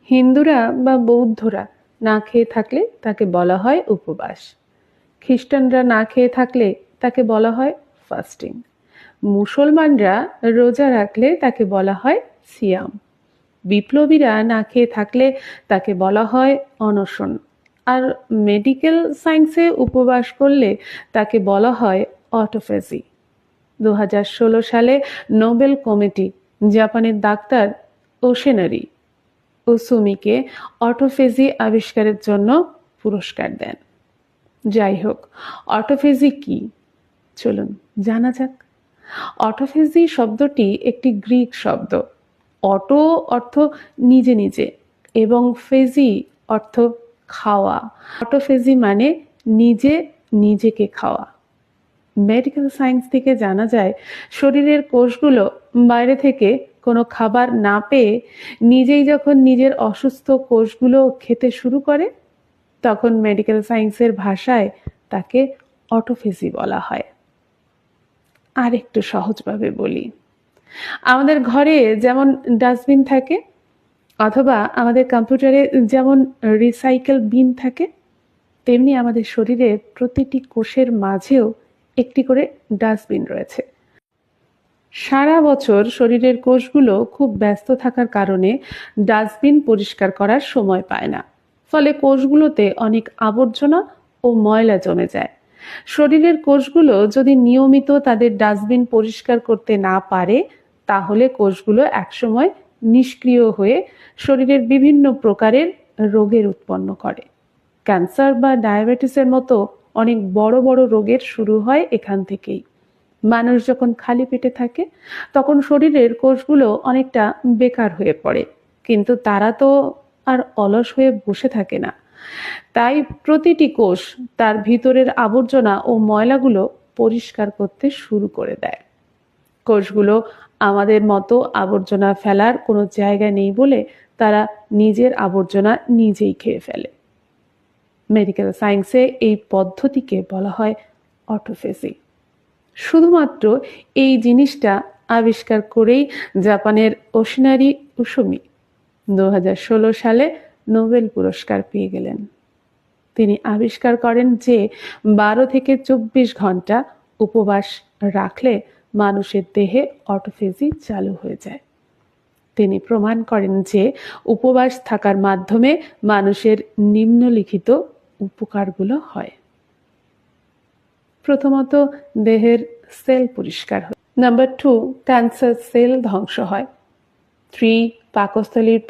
হিন্দুরা বা বৌদ্ধরা না খেয়ে থাকলে তাকে বলা হয় উপবাস। খ্রিস্টানরা না খেয়ে থাকলে তাকে বলা হয় ফাস্টিং। মুসলমানরা রোজা রাখলে তাকে বলা হয় সিয়াম। বিপ্লবীরা না খেয়ে থাকলে তাকে বলা হয় অনশন। আর মেডিকেল সায়েন্সে উপবাস করলে তাকে বলা হয় অটোফেজি। 2016 সালে নোবেল কমিটি জাপানের ডাক্তার ওশেনারি ওসুমিকে অটোফেজি আবিষ্কারের জন্য পুরস্কার দেন। যাই হোক, অটোফেজি কি চলুন জানা যাক। অটোফেজি শব্দটি একটি গ্রিক শব্দ। অটো অর্থ নিজে নিজে এবং ফেজি অর্থ খাওয়া। অটোফেজি মানে নিজে নিজেকে খাওয়া। মেডিকেল সায়েন্স থেকে জানা যায় শরীরের কোষগুলো বাইরে থেকে কোনো খাবার না পেয়ে নিজেই যখন নিজের অসুস্থ কোষগুলো খেতে শুরু করে তখন মেডিকেল সায়েন্সের ভাষায় তাকে অটোফেজি বলা হয়। আর একটু সহজভাবে বলি, আমাদের ঘরে যেমন ডাস্টবিন থাকে অথবা আমাদের কম্পিউটারে যেমন রিসাইকেল বিন থাকে, তেমনি আমাদের শরীরে প্রতিটি কোষের মাঝেও একটি করে ডাস্টবিন রয়েছে। সারা বছর শরীরের কোষগুলো খুব ব্যস্ত থাকার কারণে ডাস্টবিন পরিষ্কার করার সময় পায় না। ফলে কোষগুলোতে অনেক আবর্জনা ও ময়লা জমে যায়। শরীরের কোষগুলো যদি নিয়মিত তাদের ডাস্টবিন পরিষ্কার করতে না পারে তাহলে কোষগুলো একসময় নিষ্ক্রিয় হয়ে শরীরের বিভিন্ন প্রকারের রোগের উৎপন্ন করে। ক্যান্সার বা ডায়াবেটিসের মতো অনেক বড় বড় রোগের শুরু হয় এখান থেকেই। মানুষ যখন খালি পেটে থাকে তখন শরীরের কোষগুলো অনেকটা বেকার হয়ে পড়ে, কিন্তু তারা তো আর অলস হয়ে বসে থাকে না। তাই প্রতিটি কোষ তার ভিতরের আবর্জনা ও ময়লাগুলো পরিষ্কার করতে শুরু করে দেয়। কোষগুলো আমাদের মতো আবর্জনা ফেলার কোনো জায়গা নেই বলে তারা নিজের আবর্জনা নিজেই খেয়ে ফেলে। মেডিকেল সায়েন্সে এই পদ্ধতিকে বলা হয় অটোফেজি। শুধুমাত্র এই জিনিসটা আবিষ্কার করেই জাপানের ওশিনারি ওসুমি 2016 সালে নোবেল পুরস্কার পেয়ে গেলেন। তিনি আবিষ্কার করেন যে 12 থেকে 24 ঘন্টা উপবাস রাখলে মানুষের দেহে অটোফেজি চালু হয়ে যায়। তিনি প্রমাণ করেন যে উপবাস থাকার মাধ্যমে মানুষের নিম্নলিখিত উপকারগুলো হয়। প্রথমত, দেহের সেল পরিষ্কার হয়। নাম্বার 2, ক্যান্সার সেল ধ্বংস হয়। 3, পাকস্থলীর